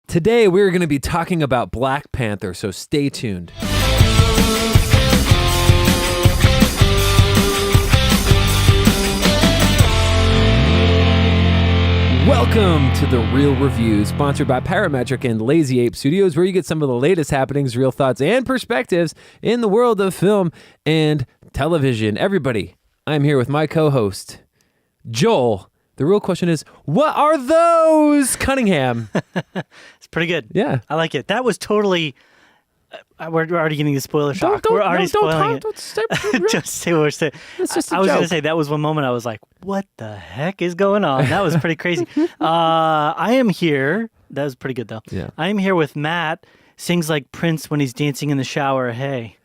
Today, we're going to be talking about Black Panther, so stay tuned. Welcome to The Real Review, sponsored by Parametric and Lazy Ape Studios, where you get some of the latest happenings, real thoughts, and perspectives in the world of film and television. Everybody, I'm here with my co-host, Joel. The real question is, what are those, Cunningham? It's pretty good. Yeah. I like it. That was totally... we're already getting the spoiler shock. We're already spoiling it. Just say what we're saying. It's just a I was going to joke. say, that was one moment I was like, what the heck is going on? That was pretty crazy. I am here. That was pretty good, though. Yeah. I am here with Matt. Sings like Prince when he's dancing in the shower. Hey.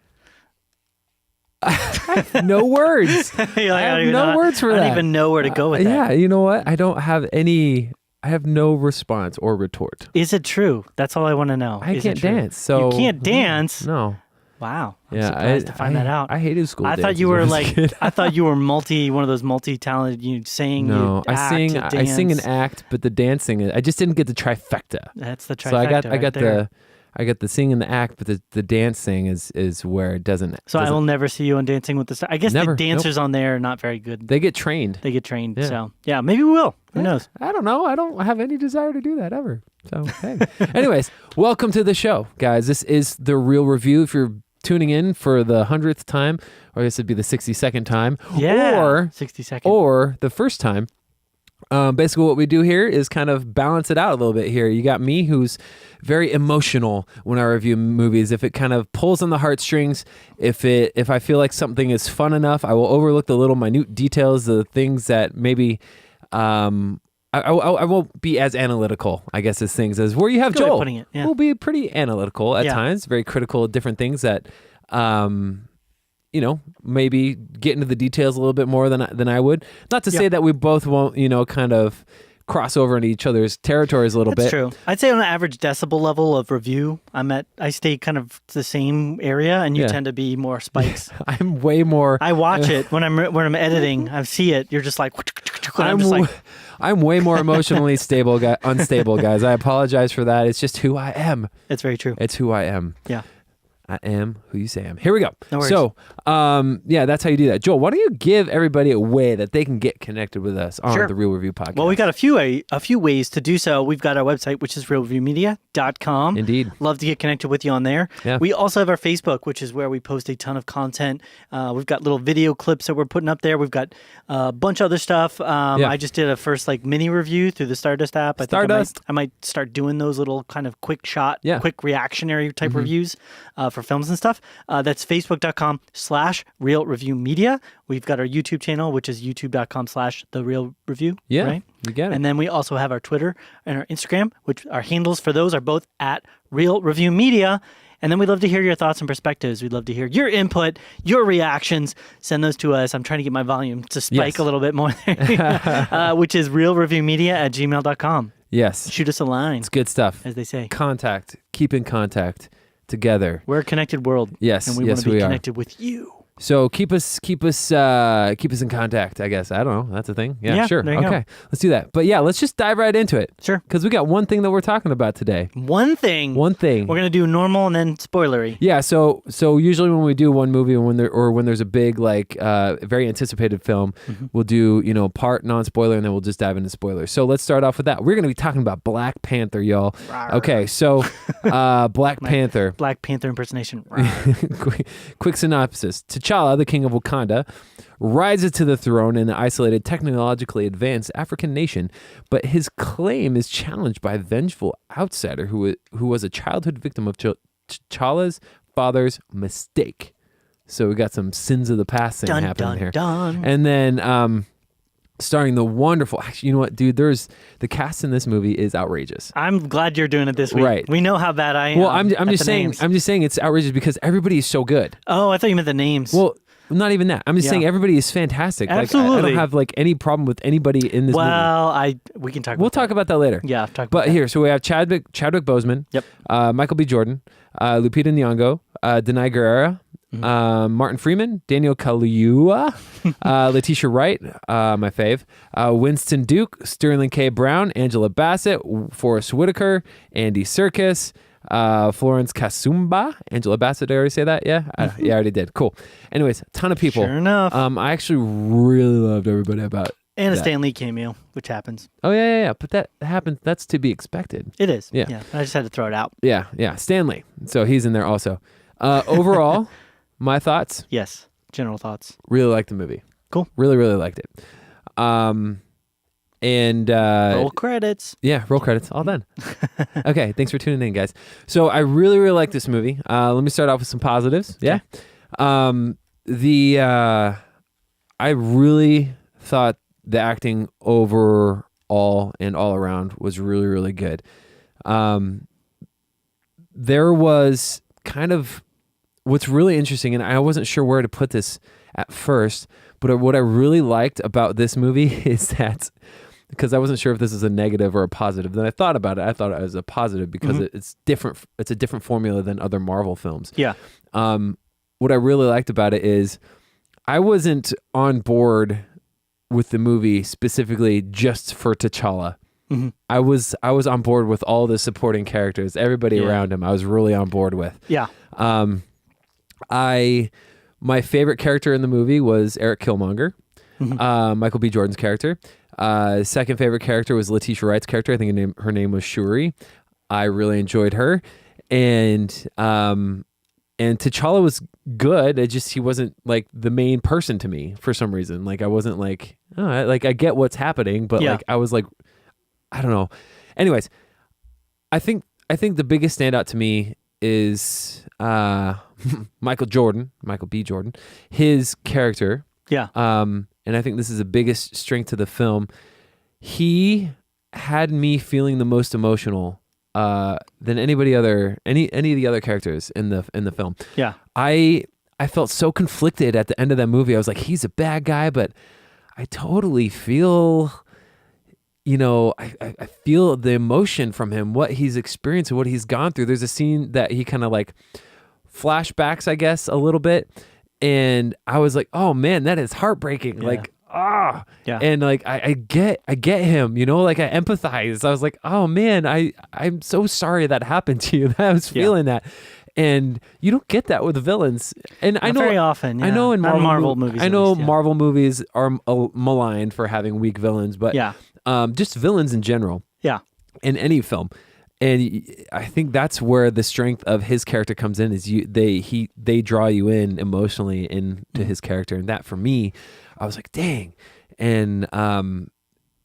No words. You're like, I have no words for that. I don't even know where to go with that. Yeah, you know what? I have no response or retort. Is it true? That's all I want to know. I Is can't it true? dance. So You can't dance? No. Wow. I'm Yeah, surprised to find that out. I hated school. I thought dances you were when I was a like, kid. I thought you were one of those multi-talented. You sing, No, you act, you dance. I sing and act, but the dancing, I just didn't get the trifecta. That's the trifecta. So I got there. I got the sing and the act, but the dancing is where it doesn't. So I will never see you on Dancing with the Stars. I guess Never. the dancers on there are not very good. They get trained. They get trained. Yeah. So yeah, maybe we will. Who knows? I don't know. I don't have any desire to do that ever. So hey. Anyways, welcome to the show, guys. This is The Real Review. If you're tuning in for the 100th time, or I guess it'd be the 62nd time, Yeah. or 60 seconds. or the first time. Basically what we do here is kind of balance it out a little bit here. You got me, who's very emotional when I review movies. If it kind of pulls on the heartstrings, if I feel like something is fun enough, I will overlook the little minute details, the things that maybe I won't be as analytical, I guess, as things as where you have Good way of Joel. putting it, yeah. We'll be pretty analytical at Yeah. times, very critical of different things that maybe get into the details a little bit more than I would. Not to say that we both won't, kind of cross over into each other's territories a little That's bit. true. I'd say on an average decibel level of review, I stay kind of the same area, and you Yeah. tend to be more spikes. I'm way more. I watch it when I'm editing. I see it. You're just like, and I'm just like, I'm way more emotionally unstable, guys. I apologize for that. It's just who I am. it's very true. It's who I am. Yeah. I am who you say I am. Here we go. No worries. So, that's how you do that. Joel, why don't you give everybody a way that they can get connected with us on Sure. the Real Review Podcast? Well, we got a few ways to do so. We've got our website, which is realreviewmedia.com. Indeed. Love to get connected with you on there. Yeah. We also have our Facebook, which is where we post a ton of content. We've got little video clips that we're putting up there. We've got a bunch of other stuff. I just did a first mini review through the Stardust app. I think I might start doing those little kind of quick quick reactionary type reviews for films and stuff. That's facebook.com/realreviewmedia. We've got our YouTube channel, which is youtube.com/therealreview. Yeah, Right? you get it. And then we also have our Twitter and our Instagram, which our handles for those are both at Real Review Media. And then we'd love to hear your thoughts and perspectives. We'd love to hear your input, your reactions. Send those to us. I'm trying to get my volume to spike a little bit more there, which is realreviewmedia@gmail.com. Yes. Shoot us a line, It's good stuff. as they say. Keep in contact together. We're a connected world. Yes, And we yes, want to be we are. connected with you. So keep us in contact, I guess. I don't know. That's a thing. Yeah, Yeah, sure. there you go. Okay. Let's do that. But yeah, let's just dive right into it. Sure. Because we got one thing that we're talking about today. One thing. One thing. We're going to do normal and then spoilery. Yeah, so usually when we do one movie and when there's a big very anticipated film, we'll do, part non-spoiler and then we'll just dive into spoilers. So let's start off with that. We're going to be talking about Black Panther, y'all. Rawr. Okay, so Black Panther. Black Panther impersonation. Quick synopsis. T'Challa, the king of Wakanda, rises to the throne in an isolated, technologically advanced African nation, but his claim is challenged by a vengeful outsider who was a childhood victim of T'Challa's father's mistake. So we got some sins of the past thing happening here. And then starring the wonderful, actually, you know what, dude, the cast in this movie is outrageous. I'm glad you're doing it this week. Right. We know how bad I am. Well, I'm at just the saying names. I'm just saying it's outrageous because everybody is so good. Oh, I thought you meant the names. Well, not even that. I'm just saying everybody is fantastic. Absolutely. I don't have any problem with anybody in this movie. Well, we can talk. We'll talk about that later. Yeah, talk. But about here, so we have Chadwick Boseman. Yep. Michael B. Jordan, Lupita Nyong'o, Denai Guerrera, Martin Freeman, Daniel Kaluuya, Letitia Wright, my fave, Winston Duke, Sterling K. Brown, Angela Bassett, Forrest Whitaker, Andy Serkis, Florence Kasumba. Angela Bassett, did I already say that? Yeah? Yeah, I already did. Cool. Anyways, a ton of people. Sure enough. I actually really loved everybody about and a that. Stan Lee cameo, which happens. Oh, yeah. But that happens. That's to be expected. It is. Yeah. I just had to throw it out. Yeah. Stanley. So he's in there also. Overall, my thoughts. Yes. General thoughts. Really liked the movie. Cool. Really, really liked it. And roll credits. Yeah, roll credits. All done. Okay, thanks for tuning in, guys. So I really, really like this movie. Let me start off with some positives. Yeah. I really thought the acting overall and all around was really, really good. There was kind of what's really interesting, and I wasn't sure where to put this at first, but what I really liked about this movie is that, because I wasn't sure if this is a negative or a positive. Then I thought about it. I thought it was a positive because it's different. It's a different formula than other Marvel films. Yeah. What I really liked about it is I wasn't on board with the movie specifically just for T'Challa. I was on board with all the supporting characters, everybody around him. I was really on board with. Yeah. My favorite character in the movie was Eric Killmonger, Michael B. Jordan's character. Second favorite character was Letitia Wright's character. I think her name was Shuri. I really enjoyed her, and T'Challa was good. He wasn't like the main person to me for some reason. Like I wasn't like, I get what's happening, but like I was like, I don't know. Anyways, I think the biggest standout to me is Michael B. Jordan, his character. Yeah. And I think this is the biggest strength to the film. He had me feeling the most emotional than any of the other characters in the film. Yeah. I felt so conflicted at the end of that movie. I was like, he's a bad guy, but I totally feel, I feel the emotion from him, what he's experienced and what he's gone through. There's a scene that he kind of like flashbacks, I guess, a little bit. And I was like, oh man, that is heartbreaking. Yeah. Like, Yeah. And like, I get him, like I empathize. I was like, oh man, I'm so sorry that happened to you. I was feeling that. And you don't get that with villains. And I know very often. Yeah. I know in Marvel movies. I know least, Marvel movies are maligned for having weak villains, but just villains in general. Yeah. In any film. And I think that's where the strength of his character comes in, is they draw you in emotionally into his character. And that for me, I was like, dang. And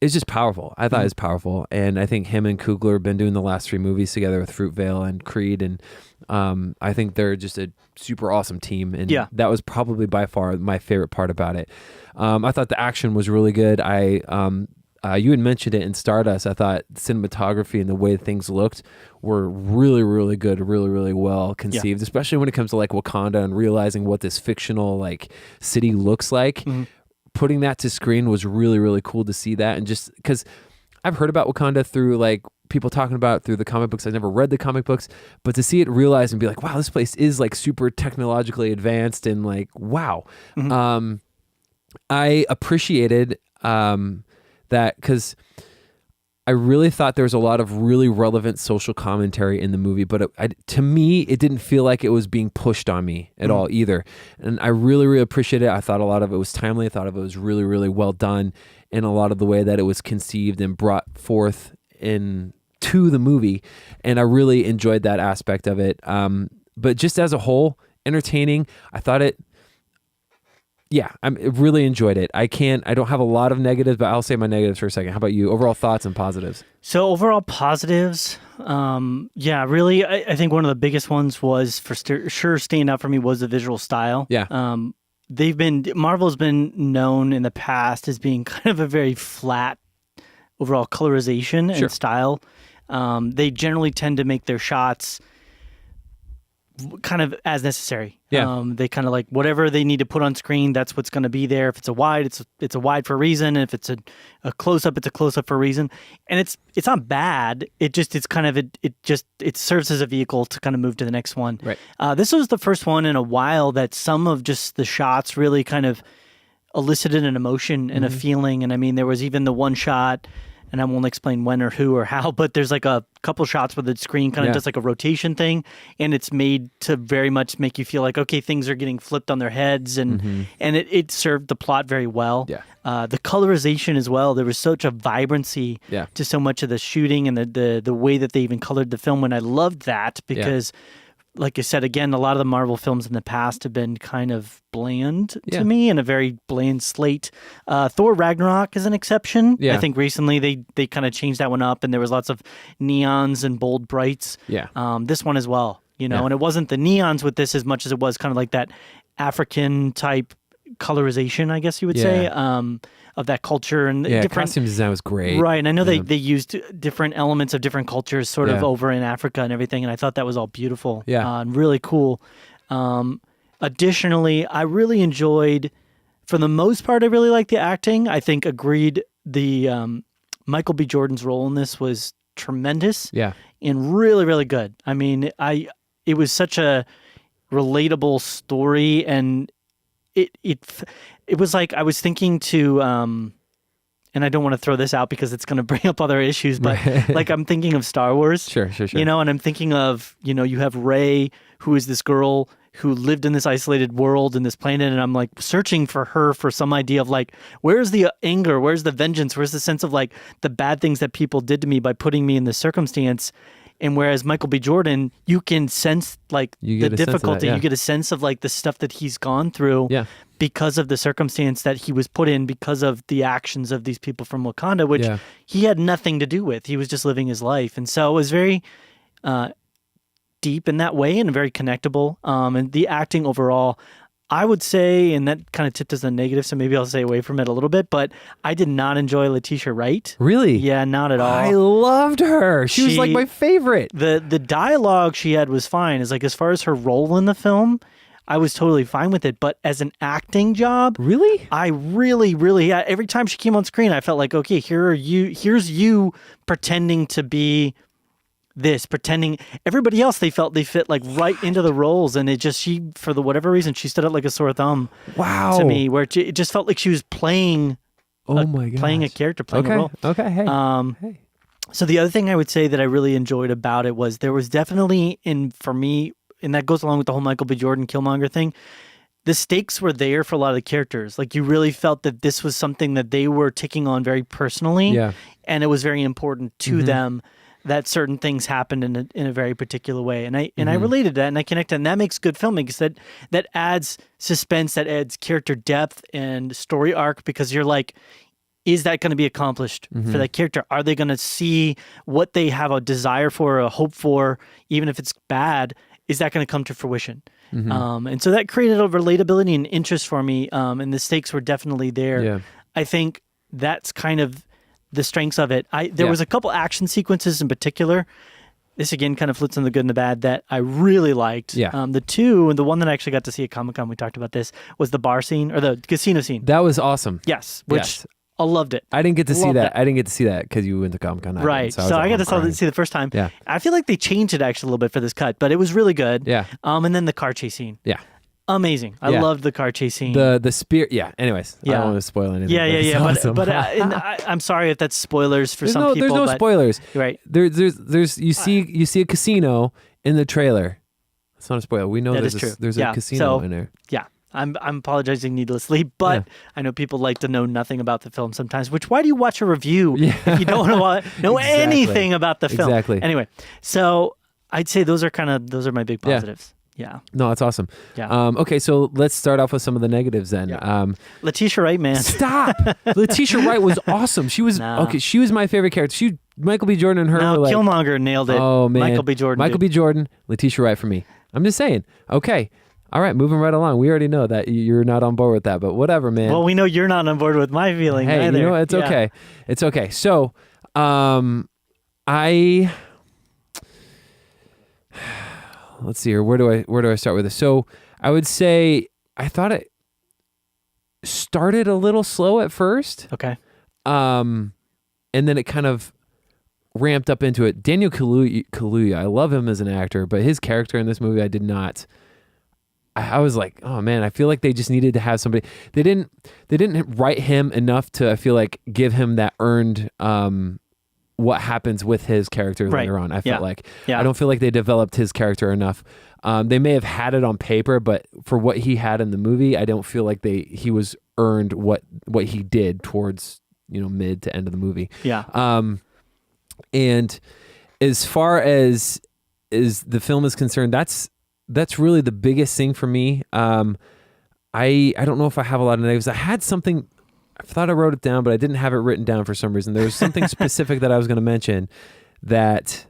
it's just powerful. I thought it was powerful. And I think him and Coogler have been doing the last 3 movies together with Fruitvale and Creed. And I think they're just a super awesome team. And that was probably by far my favorite part about it. I thought the action was really good. You had mentioned it in Stardust. I thought cinematography and the way things looked were really, really good, really, really well conceived, especially when it comes to like Wakanda and realizing what this fictional like city looks like. Putting that to screen was really, really cool to see that. And just because I've heard about Wakanda through like people talking about it through the comic books. I never read the comic books, but to see it realized and be like, wow, this place is like super technologically advanced and like, wow. I appreciated that because I really thought there was a lot of really relevant social commentary in the movie, but to me, it didn't feel like it was being pushed on me at all either. And I really, really appreciated it. I thought a lot of it was timely. I thought of it was really, really well done in a lot of the way that it was conceived and brought forth into the movie. And I really enjoyed that aspect of it. But just as a whole, entertaining. I thought I really enjoyed it. I don't have a lot of negatives, but I'll say my negatives for a second. How about you? Overall thoughts and positives? So overall positives, really, I think one of the biggest ones was for sure staying out for me was the visual style. Yeah. Marvel's been known in the past as being kind of a very flat overall colorization and style. They generally tend to make their shots kind of as necessary. Yeah. They kind of like whatever they need to put on screen, that's what's going to be there. If it's a wide, it's a wide for a reason. And if it's a close up, it's a close up for a reason. And it's not bad. It's kind of it serves as a vehicle to kind of move to the next one. Right. This was the first one in a while that some of just the shots really kind of elicited an emotion and a feeling. And I mean, there was even the one shot, and I won't explain when or who or how, but there's like a couple shots where the screen kind of does like a rotation thing, and it's made to very much make you feel like, okay, things are getting flipped on their heads, and it served the plot very well. Yeah. The colorization as well. There was such a vibrancy to so much of the shooting and the way that they even colored the film, and I loved that because like I said, again, a lot of the Marvel films in the past have been kind of bland to me, and a very bland slate. Thor Ragnarok is an exception. Yeah. I think recently they kind of changed that one up, and there was lots of neons and bold brights. Yeah. This one as well, and it wasn't the neons with this as much as it was kind of like that African type colorization, I guess you would say, of that culture and different costume design was great. Right, and I know they used different elements of different cultures sort of over in Africa and everything, and I thought that was all beautiful and really cool. Additionally, I really enjoyed, for the most part, I really liked the acting. I think agreed the Michael B. Jordan's role in this was tremendous and really, really good. I mean, it was such a relatable story, and it was like I was thinking to, and I don't want to throw this out because it's going to bring up other issues, but like I'm thinking of Star Wars. Sure. And I'm thinking of, you have Rey, who is this girl who lived in this isolated world in this planet, and I'm like searching for her for some idea of like, where's the anger, where's the vengeance, where's the sense of like the bad things that people did to me by putting me in this circumstance. And whereas Michael B. Jordan, you can sense like the difficulty, you get a sense of like the stuff that he's gone through because of the circumstance that he was put in, because of the actions of these people from Wakanda, which he had nothing to do with. He was just living his life. And so it was very deep in that way and very connectable. And the acting overall, I would say, and that kind of tipped us on negative, so maybe I'll stay away from it a little bit, but I did not enjoy Letitia Wright. Really? Yeah, not at all. I loved her. She was like my favorite. The dialogue she had was fine. It's like, as far as her role in the film, I was totally fine with it. But as an acting job, really? I really, every time she came on screen, I felt like, okay, here's you pretending to be this, pretending everybody else, they felt they fit like right into the roles, and it just, she, for the whatever reason, she stood out like a sore thumb to me, where it just felt like she was playing playing a character, playing a role. Okay, hey. So the other thing I would say that I really enjoyed about it was there was definitely, for me, and that goes along with the whole Michael B. Jordan Killmonger thing, the stakes were there for a lot of the characters. Like, you really felt that this was something that they were taking on very personally, and it was very important to them that certain things happened in a very particular way. And I related to that, and I connected, and that makes good filmmaking. That adds suspense, that adds character depth and story arc, because you're like, is that going to be accomplished for that character? Are they going to see what they have a desire for, a hope for, even if it's bad? Is that going to come to fruition? And so that created a relatability and interest for me, and the stakes were definitely there. Yeah. I think that's kind of the strengths of it. There was a couple action sequences in particular. This again kind of flips on the good and the bad that I really liked. The two, and the one that I actually got to see at Comic-Con, we talked about this, was the bar scene, or the casino scene. That was awesome. Yes, which I loved it. I didn't get to see that. I didn't get to see that because you went to Comic-Con. Right. So I got to see the first time. Yeah. I feel like they changed it actually a little bit for this cut, but it was really good. Yeah. And then the car chase scene. Yeah. Amazing. I loved the car chase scene. The spear. Yeah. Anyways, I don't want to spoil anything. Yeah. Awesome. But I'm sorry if that's spoilers for some people. There's no spoilers. Right. There's you see a casino in the trailer. It's not a spoiler. We know there's a casino in there. Yeah. I'm apologizing needlessly, but I know people like to know nothing about the film sometimes, why do you watch a review if you don't want to know anything about the film? Exactly. Anyway, so I'd say those are my big positives. Yeah. No, that's awesome. Yeah. Okay, so let's start off with some of the negatives then. Yeah. Letitia Wright, man. Stop! Letitia Wright was awesome. She was she was my favorite character. Michael B. Jordan and her were like, Killmonger nailed it. Oh, man. Michael B. Jordan, Letitia Wright for me. I'm just saying. Okay. All right, moving right along. We already know that you're not on board with that, but whatever, man. Well, we know you're not on board with my feeling either. You know what? It's okay. It's okay. So, let's see here. Where do I start with this? So I would say I thought it started a little slow at first. Okay. And then it kind of ramped up into it. Daniel Kaluuya, I love him as an actor, but his character in this movie, I did not. I was like, oh man, I feel like they just needed to have somebody. They didn't write him enough to, I feel like, give him that earned what happens with his character later on. I felt like I don't feel like they developed his character enough. They may have had it on paper, but for what he had in the movie, I don't feel like he was earned what he did towards mid to end of the movie. Yeah. And as far as the film is concerned, that's really the biggest thing for me. I don't know if I have a lot of negatives. I had something, I thought I wrote it down, but I didn't have it written down for some reason. There was something specific that I was going to mention that,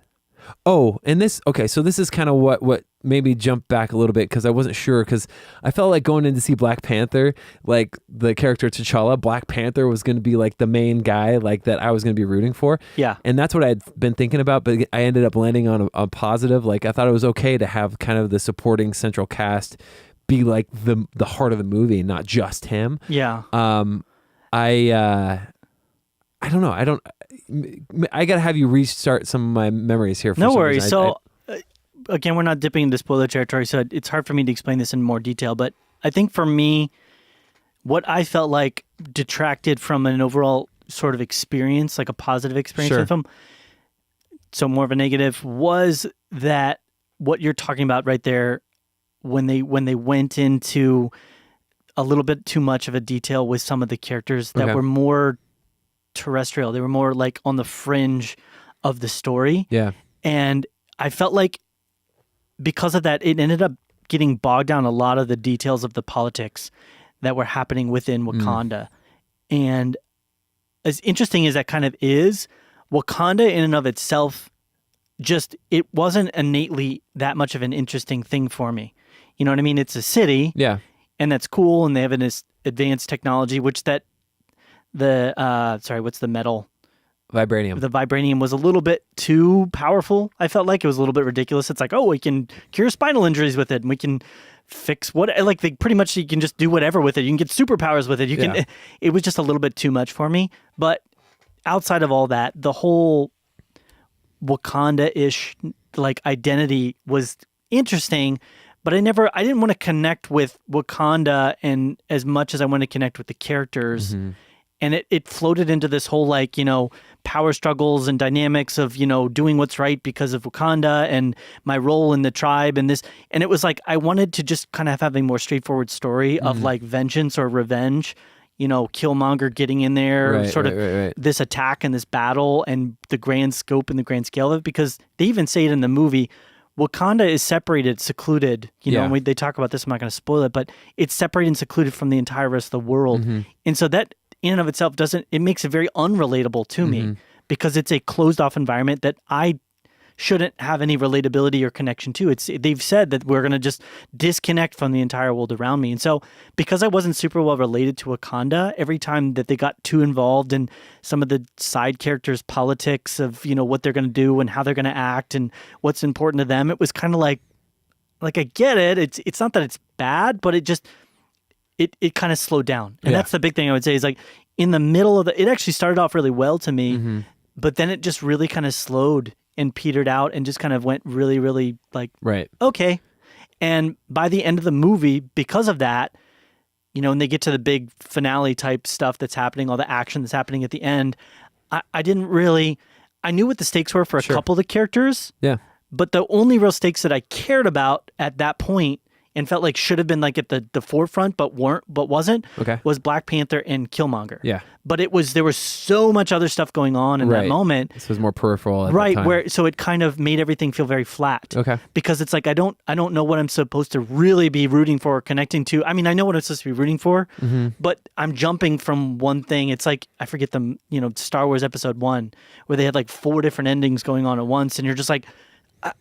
so this is kind of what made me jump back a little bit, because I wasn't sure, because I felt like going in to see Black Panther, like the character T'Challa, Black Panther was going to be like the main guy, like that I was going to be rooting for. Yeah. And that's what I had been thinking about, but I ended up landing on a positive. Like I thought it was okay to have kind of the supporting central cast be like the heart of the movie, not just him. Yeah. I don't know. I got to have you restart some of my memories here. No worries. So, again, we're not dipping into spoiler territory, so it's hard for me to explain this in more detail. But I think for me, what I felt like detracted from an overall sort of experience, like a positive experience with them, so more of a negative, was that what you're talking about right there, when they went into a little bit too much of a detail with some of the characters that were more terrestrial. They were more like on the fringe of the story. Yeah. And I felt like because of that, it ended up getting bogged down a lot of the details of the politics that were happening within Wakanda. And as interesting as that kind of is, Wakanda in and of itself, it wasn't innately that much of an interesting thing for me. You know what I mean? It's a city. Yeah. And that's cool. And they have this advanced technology, which what's the metal? Vibranium. The vibranium was a little bit too powerful. I felt like it was a little bit ridiculous. It's like, oh, we can cure spinal injuries with it, and we can fix pretty much you can just do whatever with it. You can get superpowers with it. It was just a little bit too much for me. But outside of all that, the whole Wakanda-ish like identity was interesting, but I didn't want to connect with Wakanda and as much as I wanted to connect with the characters. Mm-hmm. And it floated into this whole power struggles and dynamics of, doing what's right because of Wakanda and my role in the tribe and this. And it was like, I wanted to just kind of have a more straightforward story of like vengeance or revenge, Killmonger getting in there, this attack and this battle and the grand scope and the grand scale of it, because they even say it in the movie, Wakanda is separated, secluded, and they talk about this, I'm not going to spoil it, but it's separated and secluded from the entire rest of the world. Mm-hmm. And so that in and of itself it makes it very unrelatable to me, because it's a closed off environment that I shouldn't have any relatability or connection to. They've said that we're going to just disconnect from the entire world around me. And so because I wasn't super well related to Wakanda, every time that they got too involved in some of the side characters' politics of, what they're going to do and how they're going to act and what's important to them, it was kind of like I get it. It's not that it's bad, but it just, it kind of slowed down. And that's the big thing I would say is in the middle of it actually started off really well to me, but then it just really kind of slowed and petered out and just kind of went really, really okay. And by the end of the movie, because of that, when they get to the big finale type stuff that's happening, all the action that's happening at the end, I knew what the stakes were for a couple of the characters. Yeah. But the only real stakes that I cared about at that point and felt like should have been at the forefront but wasn't, was Black Panther and Killmonger. Yeah. But there was so much other stuff going on in that moment. This was more peripheral at the time. So it kind of made everything feel very flat. Okay. Because it's like I don't know what I'm supposed to really be rooting for or connecting to. I mean, I know what I'm supposed to be rooting for, but I'm jumping from one thing. It's like, I forget Star Wars Episode 1, where they had 4 different endings going on at once, and you're just like,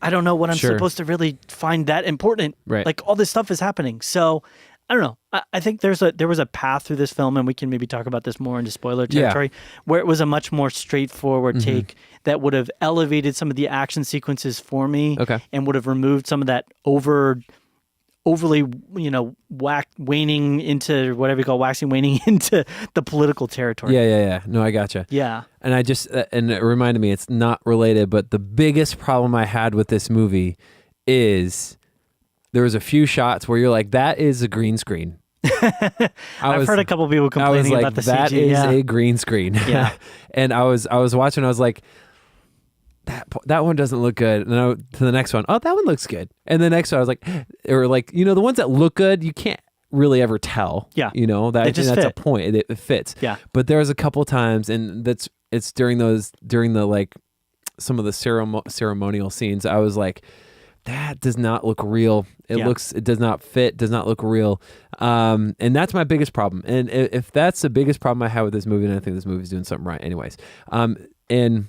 I don't know what I'm supposed to really find that important. Right. All this stuff is happening. So I don't know. I think there was a path through this film, and we can maybe talk about this more into spoiler territory, where it was a much more straightforward take that would have elevated some of the action sequences for me, and would have removed some of that overly, waning into whatever you call waning into the political territory. Yeah. No, I gotcha. Yeah. And and it reminded me, it's not related, but the biggest problem I had with this movie is there was a few shots where you're like, that is a green screen. I've heard a couple people complaining about the CG. That is a green screen. Yeah. And I was watching, I was like, that one doesn't look good. And to the next one, oh, that one looks good. And the next one, I was like, the ones that look good, you can't really ever tell. Yeah. That's a point. It fits. Yeah. But there was a couple times, and it's during the some of the ceremonial scenes, I was like, that does not look real. It does not fit, does not look real. And that's my biggest problem. And if that's the biggest problem I have with this movie, then I think this movie's doing something right anyways. And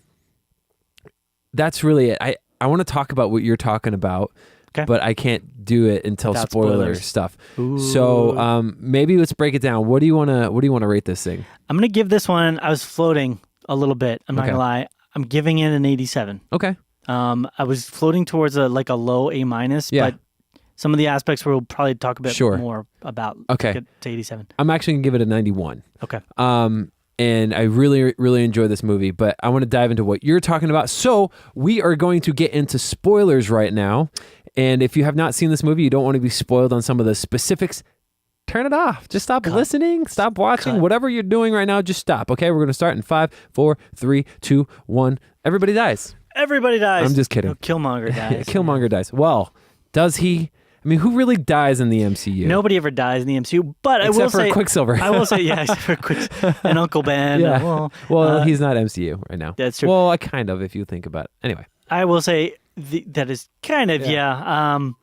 that's really it. I want to talk about what you're talking about, but I can't do it until spoiler stuff. Ooh. So maybe let's break it down. What do you want to rate this thing? I'm going to give this one, I was floating a little bit. I'm not going to lie. I'm giving it an 87. Okay. I was floating towards a low A-, but some of the aspects we'll probably talk a bit more about. Okay. To get to 87. I'm actually going to give it a 91. Okay. And I really, really enjoy this movie, but I want to dive into what you're talking about. So we are going to get into spoilers right now. And if you have not seen this movie, you don't want to be spoiled on some of the specifics, turn it off. Just stop listening, stop watching, whatever you're doing right now, just stop. Okay, we're going to start in 5, 4, 3, 2, 1. Everybody dies. Everybody dies. I'm just kidding. No, Killmonger dies. Killmonger dies. Well, does he? I mean, who really dies in the MCU? Nobody ever dies in the MCU, but except I will for say Quicksilver. I will say, except for Quicksilver and Uncle Ben. Yeah. Well, he's not MCU right now. That's true. Well, kind of, if you think about it. Anyway, I will say that is kind of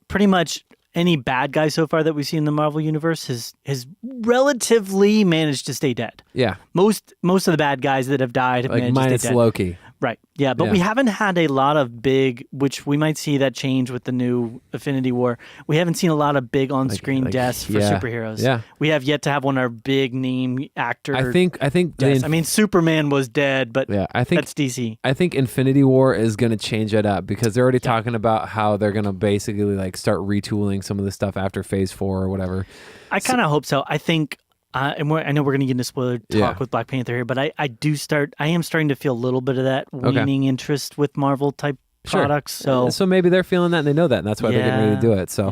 pretty much any bad guy so far that we've seen in the Marvel universe has relatively managed to stay dead. Yeah. Most of the bad guys that have died have managed to stay dead. Minus Loki. Right. Yeah, but we haven't had a lot of big, which we might see that change with the new Infinity War. We haven't seen a lot of big on-screen deaths for superheroes. Yeah. We have yet to have one of our big name actor. I think Superman was dead, but that's DC. I think Infinity War is going to change it up because they're already talking about how they're going to basically start retooling some of the stuff after Phase 4 or whatever. I kind of hope so. I think I know we're going to get into spoiler talk with Black Panther here, but I am starting to feel a little bit of that waning interest with Marvel type products. So maybe they're feeling that and they know that, and that's why they're getting ready to do it. So,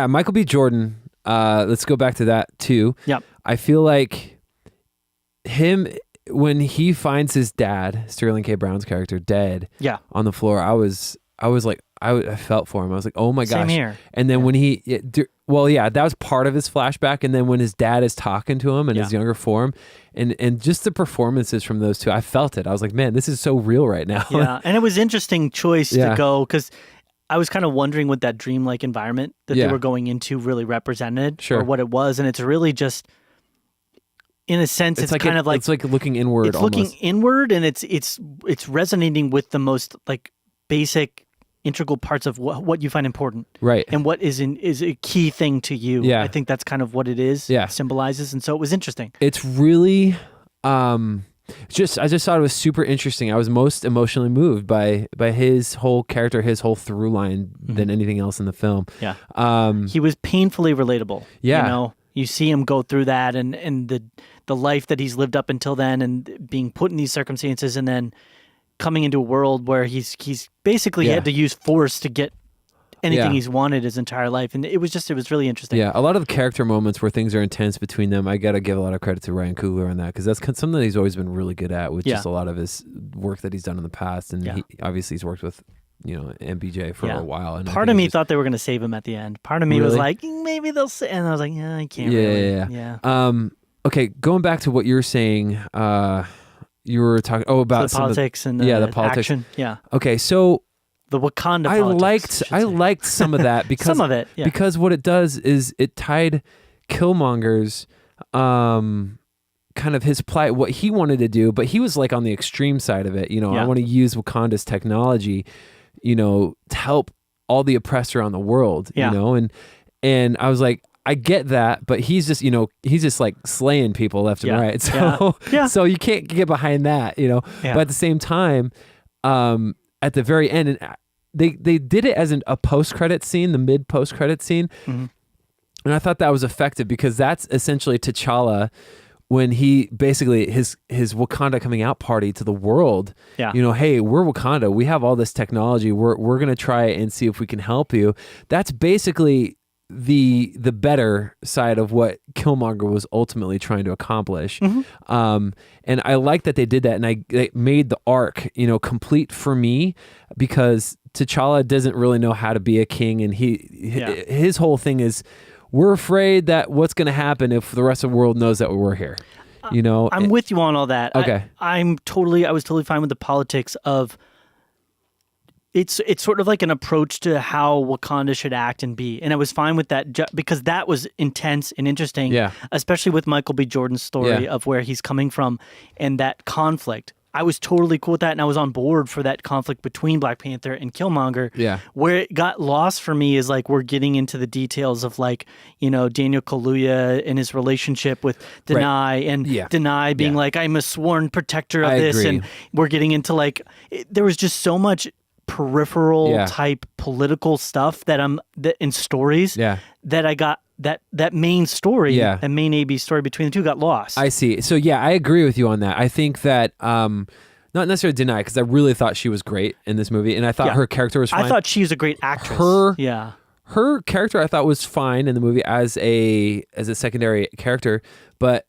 Michael B. Jordan. Let's go back to that too. Yeah, I feel like him when he finds his dad, Sterling K. Brown's character, dead. Yeah. On the floor. I was like, I felt for him. I was like, oh my gosh. Same here. And then when that was part of his flashback. And then when his dad is talking to him in his younger form, and just the performances from those two, I felt it. I was like, man, this is so real right now. Yeah, and it was interesting choice to go because I was kind of wondering what that dreamlike environment that they were going into really represented or what it was, and it's really just. In a sense, it's kind of like it's like looking inward. It's looking inward, and it's resonating with the most basic, integral parts of what you find important, right? And what is a key thing to you. Yeah, I think that's kind of what it is. Yeah, symbolizes, and so it was interesting. It's really, I just thought it was super interesting. I was most emotionally moved by his whole character, his whole through line than anything else in the film. Yeah, he was painfully relatable. Yeah, you see him go through that, and the life that he's lived up until then, and being put in these circumstances, and then coming into a world where he's basically had to use force to get anything he's wanted his entire life, and it was really interesting. Yeah, a lot of the character moments where things are intense between them, I gotta give a lot of credit to Ryan Coogler on that because that's something that he's always been really good at with just a lot of his work that he's done in the past, and he's worked with MBJ for a while. And part of me thought they were going to save him at the end. Part of me was like, maybe they'll say, and I was like, yeah, I can't really. Yeah. Okay, going back to what you were saying, you were talking about the politics and the politics. Action. Yeah. Okay, so the Wakanda politics. I liked some of that because some of it, because what it does is it tied Killmonger's kind of his plight, what he wanted to do, but he was like on the extreme side of it. I want to use Wakanda's technology, to help all the oppressed around the world. And I was like, I get that, but he's just, he's just like slaying people left and right. So, so you can't get behind that, But at the same time, at the very end, and they did it as a post-credit scene, the mid-post-credit scene. Mm-hmm. And I thought that was effective because that's essentially T'Challa when he basically his Wakanda coming out party to the world. Yeah. Hey, we're Wakanda. We have all this technology. We're going to try and see if we can help you. That's basically the better side of what Killmonger was ultimately trying to accomplish. Mm-hmm. And I like that they did that, and it made the arc, complete for me, because T'Challa doesn't really know how to be a king, and his whole thing is, we're afraid that what's going to happen if the rest of the world knows that we're here. I'm with you on all that. Okay. I was totally fine with the politics of. It's sort of like an approach to how Wakanda should act and be. And I was fine with that because that was intense and interesting, especially with Michael B. Jordan's story of where he's coming from and that conflict. I was totally cool with that, and I was on board for that conflict between Black Panther and Killmonger. Yeah. Where it got lost for me is like we're getting into the details of like, Daniel Kaluuya and his relationship with Denai, and Denai being like, I'm a sworn protector of this. Agree. And we're getting into like, there was just so much peripheral type political stuff that in stories that I got that main story, that main AB story between the two got lost. I see. So I agree with you on that. I think that not necessarily Denai, because I really thought she was great in this movie, and I thought her character was fine. I thought she was a great actress. Her character I thought was fine in the movie as a secondary character, but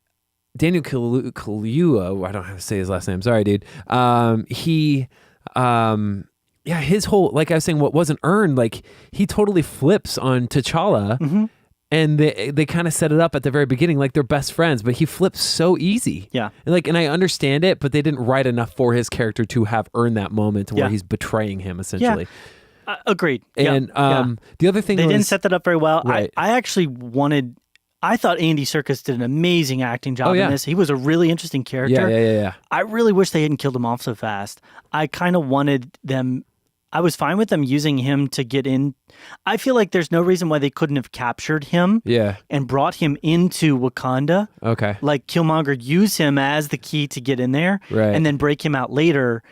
Daniel Kaluuya, I don't have to say his last name. Sorry, dude. His whole, like I was saying, what wasn't earned, like he totally flips on T'Challa, mm-hmm. and they kind of set it up at the very beginning like they're best friends, but he flips so easy. Yeah. And I understand it, but they didn't write enough for his character to have earned that moment to where he's betraying him, essentially. Yeah. Agreed. And the other thing they didn't set that up very well. Right. I thought Andy Serkis did an amazing acting job in this. He was a really interesting character. Yeah. I really wish they hadn't killed him off so fast. I kind of wanted them. I was fine with them using him to get in. I feel like there's no reason why they couldn't have captured him and brought him into Wakanda. Okay. Like Killmonger use him as the key to get in there and then break him out later.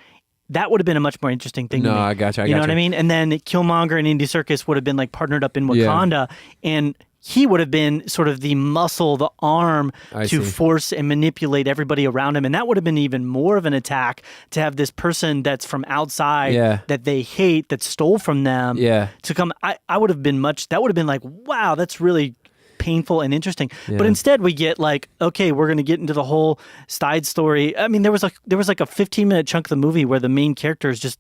That would have been a much more interesting thing to me. I gotcha. You know what I mean? And then Killmonger and Andy Serkis would have been like partnered up in Wakanda, and he would have been sort of the muscle, the arm to force and manipulate everybody around him. And that would have been even more of an attack to have this person that's from outside that they hate, that stole from them to come. I would have been that would have been like, wow, that's really painful and interesting. But instead we get like, okay, we're going to get into the whole side story. I mean, there was like a 15-minute chunk of the movie where the main character is just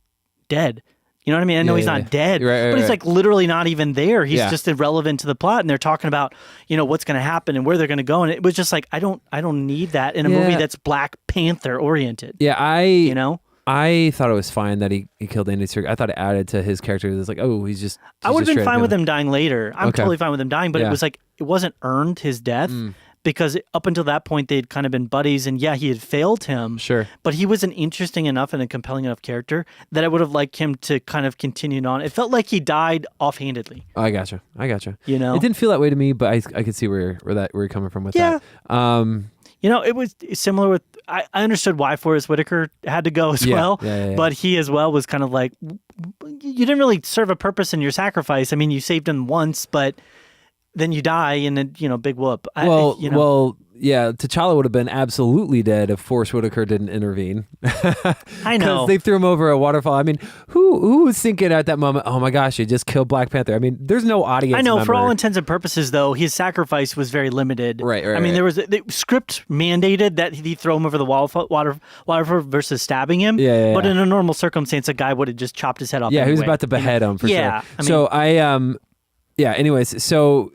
dead. You know what I mean? I know he's not dead, but he's like literally not even there. He's just irrelevant to the plot, and they're talking about, what's going to happen and where they're going to go. And it was just like, I don't need that in a movie that's Black Panther oriented. Yeah, I thought it was fine that he killed Andy Serkis. I thought it added to his character. It was like, oh, he's I would have been fine with him dying later. I'm totally fine with him dying, but it was like, it wasn't earned, his death. Because up until that point, they'd kind of been buddies, and he had failed him. Sure. But he was an interesting enough and a compelling enough character that I would have liked him to kind of continue on. It felt like he died offhandedly. I gotcha. It it didn't feel that way to me, but I could see where you're coming from with that. It was similar with, I understood why Forrest Whitaker had to go as well, but he as well was kind of like, you didn't really serve a purpose in your sacrifice. I mean, you saved him once, but then you die, and then, big whoop. T'Challa would have been absolutely dead if Forrest Whitaker didn't intervene. I know. Because they threw him over a waterfall. I mean, who was thinking at that moment, oh my gosh, you just killed Black Panther? I mean, there's no audience I know, member. For all intents and purposes, though, his sacrifice was very limited. Right. I mean, there was the script mandated that he throw him over the water versus stabbing him. But in a normal circumstance, a guy would have just chopped his head off. Yeah, he was about to behead him for sure. Anyways, so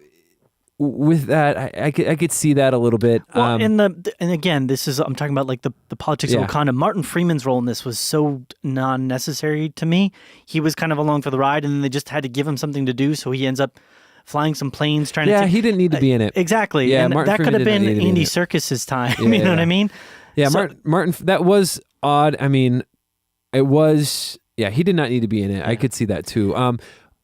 with that, I could see that a little bit. Well, and again, I'm talking about like the politics of Wakanda. Martin Freeman's role in this was so non-necessary to me. He was kind of along for the ride, and then they just had to give him something to do, so he ends up flying some planes trying to... Yeah, he didn't need to be in it. Exactly. Yeah, and that could have been Andy Serkis's time. You know what I mean? Yeah, so, Martin, that was odd. I mean, it was... Yeah, he did not need to be in it. I could see that too.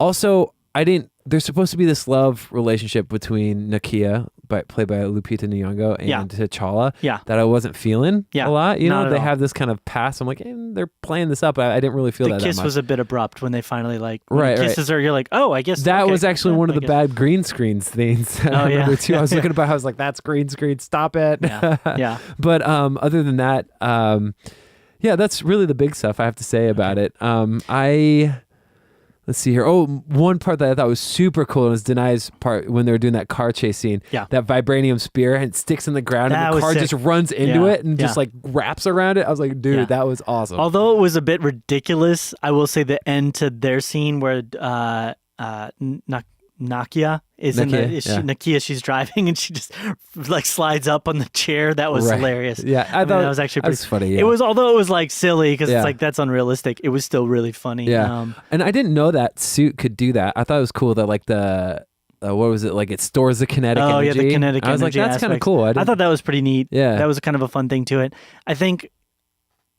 Also, I there's supposed to be this love relationship between Nakia, played by Lupita Nyong'o, and T'Challa that I wasn't feeling a lot. You know, they have this kind of past. I'm like, they're playing this up. I didn't really feel that kiss much. was a bit abrupt when they finally kisses her. You're like, oh, I guess that was actually one of the bad green screens things. I remember too. I was looking about. I was like, that's green screen. Stop it. Yeah. But other than that, that's really the big stuff I have to say about it. Let's see here. Oh, one part that I thought was super cool was Denai's part when they were doing that car chase scene. Yeah. That vibranium spear and it sticks in the ground and the car just runs into it and just like wraps around it. I was like, dude, that was awesome. Although it was a bit ridiculous, I will say the end to their scene where Nakia is Nakia, she's driving and she just like slides up on the chair. That was hilarious. Yeah, I thought that was actually pretty funny. Yeah. It was, although it was like silly because it's like that's unrealistic. It was still really funny. Yeah, and I didn't know that suit could do that. I thought it was cool that like the what was it, like it stores the kinetic energy. Oh yeah, the kinetic energy. I was like, that's kind of cool. I thought that was pretty neat. Yeah, that was kind of a fun thing to it. I think.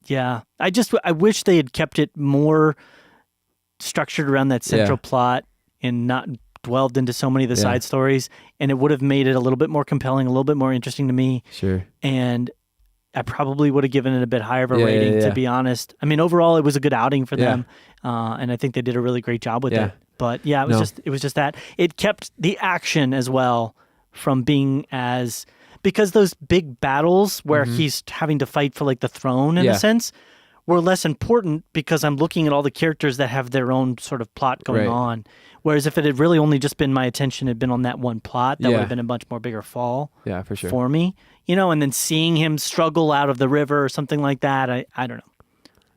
Yeah, I wish they had kept it more structured around that central plot and not dwelled into so many of the side stories, and it would have made it a little bit more compelling, a little bit more interesting to me. Sure. And I probably would have given it a bit higher of a rating, to be honest. I mean, overall, it was a good outing for them, and I think they did a really great job with it. But yeah, it was just that it kept the action as well from being as, because those big battles where he's having to fight for like the throne in a sense were less important because I'm looking at all the characters that have their own sort of plot going on. Whereas if it had really only just been my attention had been on that one plot, that would have been a much more bigger fall. Yeah, for sure. For me, you know, and then seeing him struggle out of the river or something like that, I don't know.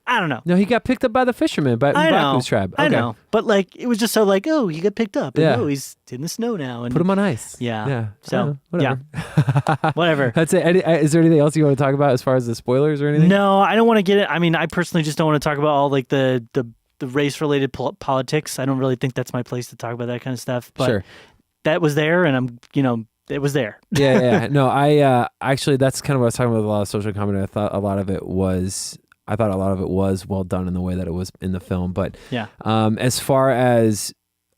I don't know. No, he got picked up by the fishermen, by Baku's tribe. Okay. I know. But like, it was just so like, oh, he got picked up. And oh, he's in the snow now. And put him on ice. Yeah. So, whatever. Whatever. That's it. Is there anything else you want to talk about as far as the spoilers or anything? No, I don't want to get it. I mean, I personally just don't want to talk about all like the race-related politics. I don't really think that's my place to talk about that kind of stuff. But that was there, and it was there. Yeah. No, I actually, that's kind of what I was talking about with a lot of social comedy. I thought a lot of it was well done in the way that it was in the film. But as far as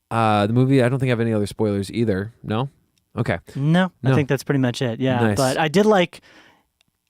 the movie, I don't think I have any other spoilers either. No? Okay. No. I think that's pretty much it. Yeah. Nice. But I did like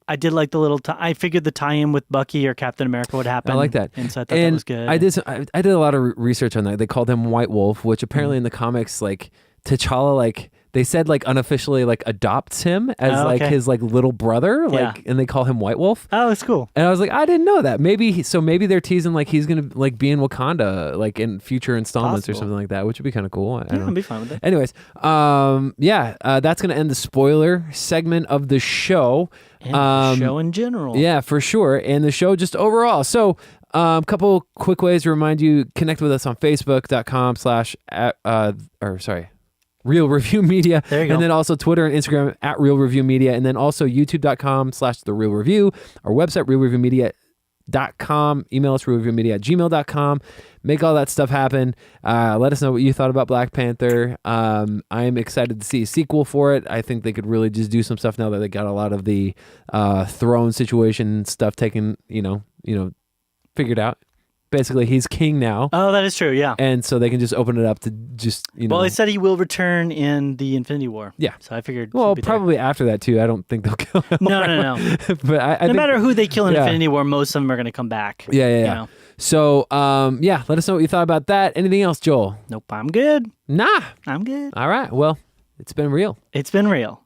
the little. I figured the tie-in with Bucky or Captain America would happen. I like that, and so I thought that was good. I did a lot of research on that. They called him White Wolf, which apparently in the comics, like T'Challa, like they said, like unofficially, like adopts him as like his like little brother, like, and they call him White Wolf. Oh, that's cool. And I was like, I didn't know that. Maybe they're teasing like he's gonna like be in Wakanda, like in future installments or something like that, which would be kind of cool. I'd be fine with it. Anyways, that's gonna end the spoiler segment of the show. And the show in general. Yeah, for sure. And the show just overall. So a couple quick ways to remind you, connect with us on Facebook.com/ Real Review Media. There you go. And then also Twitter and Instagram at Real Review Media. And then also YouTube.com/The Real Review. Our website, realreviewmedia.com. Email us, realreviewmedia@gmail.com. Make all that stuff happen. Let us know what you thought about Black Panther. I'm excited to see a sequel for it. I think they could really just do some stuff now that they got a lot of the throne situation stuff taken, figured out. Basically, he's king now. Oh, that is true, yeah. And so they can just open it up to just, Well, they said he will return in the Infinity War. Yeah. So I figured... Well, probably after that, too. I don't think they'll kill him. No. But I no think, matter who they kill in Infinity War, most of them are going to come back. Yeah. So, let us know what you thought about that. Anything else, Joel? Nope, I'm good. Nah. I'm good. All right. Well, it's been real. It's been real.